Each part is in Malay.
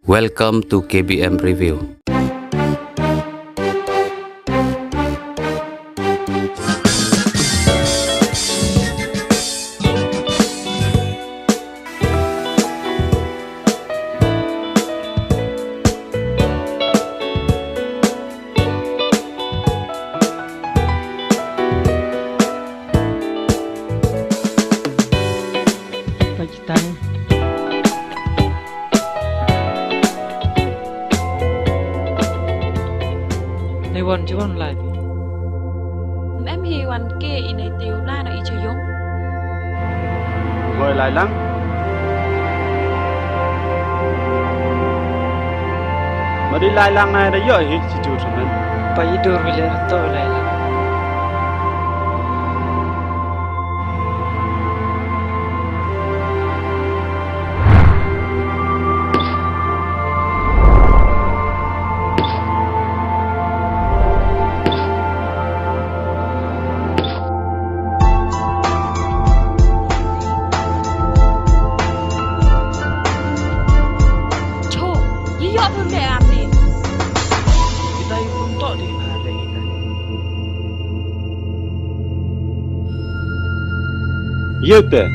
Welcome to KBM Review. Tang. Này Wan chứ Wan lại. Em hi Wan kia in này tiêu la nó chơi giống. Ngồi lại lắm. Mà đi lại lăng này đã giỏi hết chị chủ rồi mình. Paia dur bila to lại là. Yute.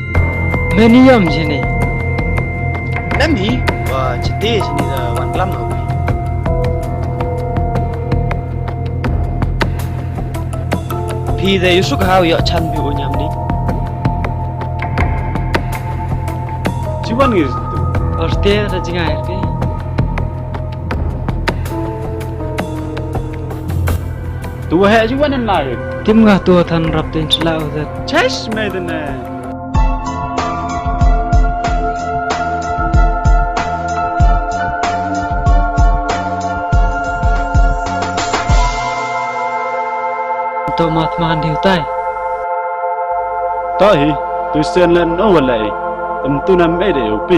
Many yum sini. Nam hi và chỉ tê sini là Wan lắm rồi. Phi đây Yusuf hao ya chan bi onyam đi. Chị Wan gì? Orte ra jingai ke. Tua hệ chị Wan lại. Tim ngah tua than rap tin slau that. Chess made in there. To mat man hiu tai. Đó hi, tôi xem lên nó lại. Tầm tu nằm mấy để upi.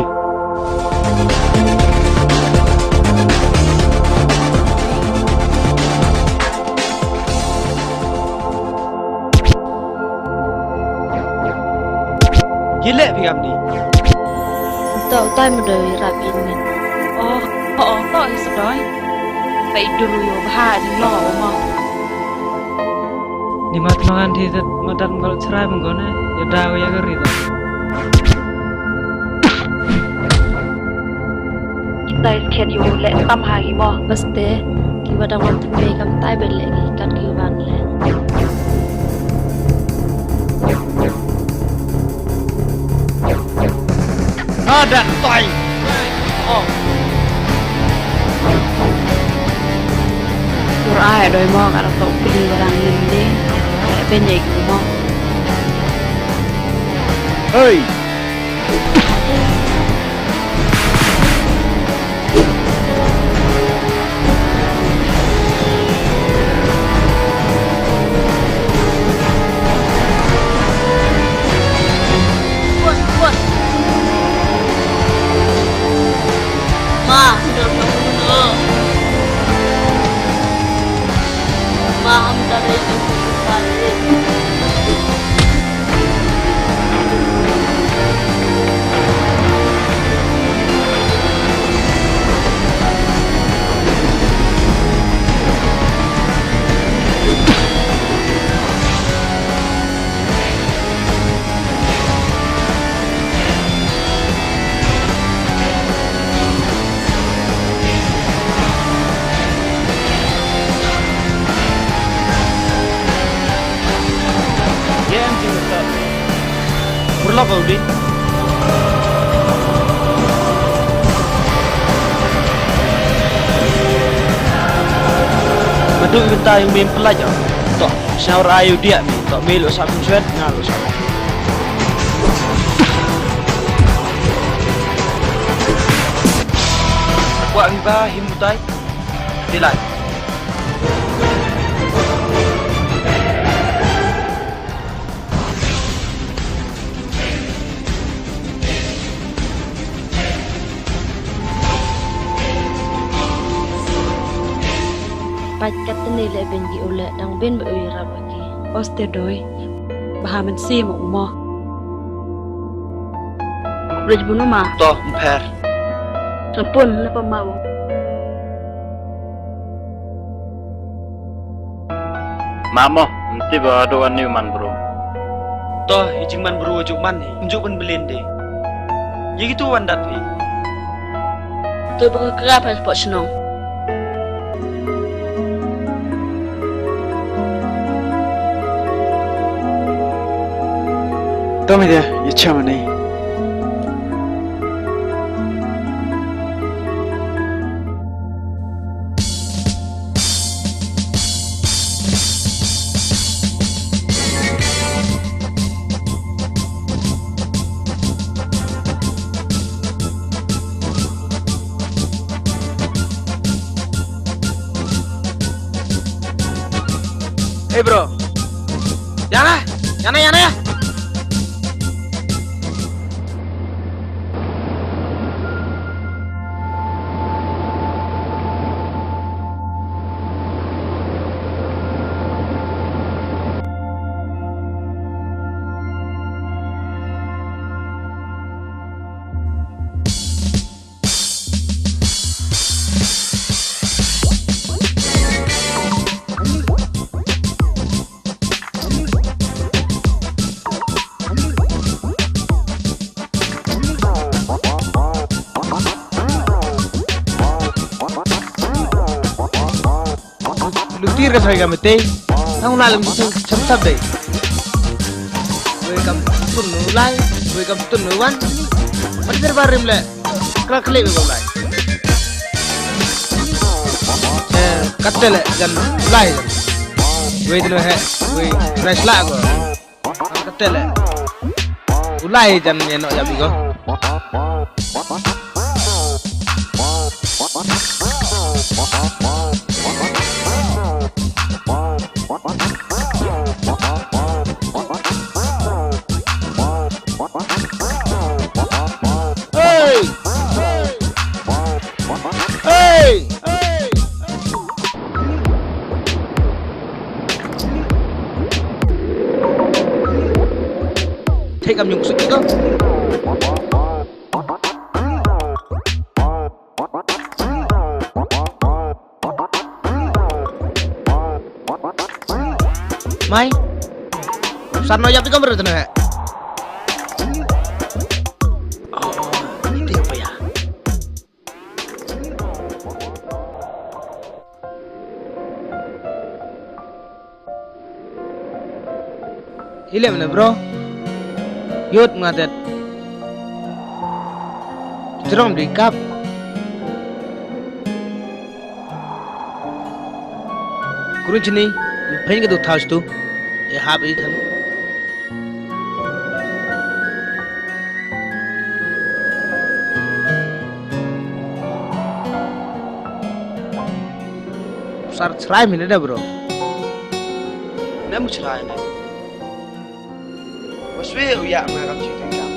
Gila phi am đi. Tao tay mà đời rap in mình. Họ tao hết rồi. Phải đưa vô hai thì lò mà. Ni mat mangan thi that madan gol cerai menggone. Ya daw ya gari ta. Tay khen vô lệ tâm hai mò. Basta khi mà đang làm về cầm tay bên lệ cắt kêu vàng lệ. Ada toy. Rồi ai đôi mò cả tàu đi vào đang nhìn đi. Bên nhảy của mò. Hey. Burlok kau đi. Betul kita yang main pelajar. Tok, syawar ayu dia ni. Tok melo sampai suat ngalo sama. Buat riba himutai. Dilai. Kat ni le ben gi ole dang ben be oi rap ki oste doi bah man si mo mo Rich bunu ma Toh, mper. Sampun lepa mau. Mamo, mesti bawa doan Niew man bro. Toh ijing man bro juk man ni, unjuk man belende. Ya gitu wan dat pi. Tu berkerap sport senang. Tahu dia, ya macam ni. Hey bro, jangan ya. Luki ka sa kami te, ang unalang gusto sab day. Welcome to Hunlang, welcome to Dawan. Macam barim le, krakle be bolai. Katte le jan ulai. We dulu he, we fresh la go. Katte le. Ulai jan yenok ya bigo. Take up yung suki ko. Mai, sarno yapi ko bro tena. Oh, itu apa ya? Ile mana bro? Yut ngadet. Jerong di kap. Kurun sini, pengen ke tu thas tu, hab itu. Sar cerai mana dah bro? Nama cerai ni. Masih uyak macam cerita jam.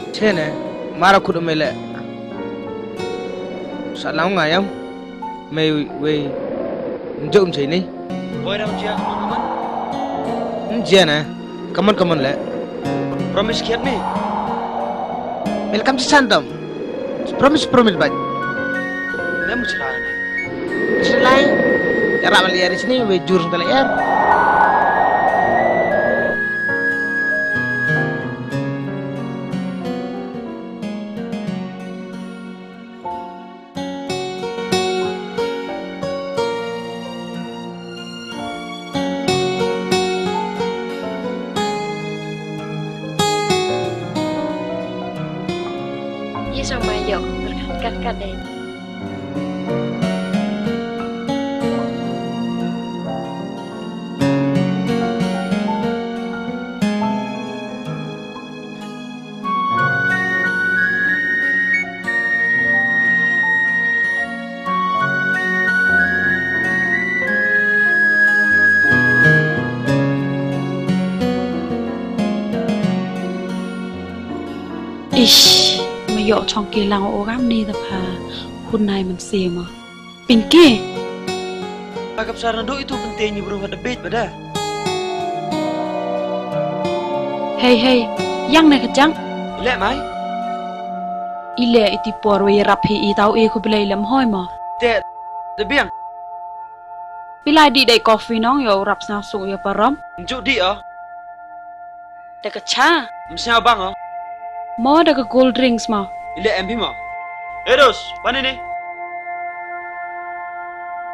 Cene, mara kudu mele. Salam ngayam, Mery we, jom sini. Boy ram dia kaman. Dia na, kaman le. Promise kiat ni. Welcome to Santam. Promise baj. Nama cerai ni. Cerai. Cara melihat di sini, we jurus dalam air. Sama yuk berkat-kat. Ish. Yok chongki lang orang ni tapi Hunlang man siapa? Pingky. Agak saran do itu pentingnya bro ada debate pada. Hey, yang nak kejang? Lek mai. ile iti por we rapi I tau e ko belai lam hoi ma. Te Biang. Bila di dai coffee nong yo rap sa su yo param. Njuk di ah. Da ka cha. Mesti abang ah. Mo da ka cold drinks ma. Ile MP ma. Eros, mana ni?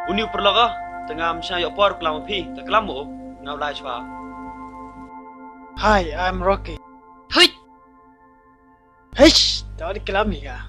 Uni perlaga tengah mesti yo por kelam pi, tak kelam mo ngau lai chwa. Hi, I'm Rocky. Hui. Hish, tao đi làm gì cả?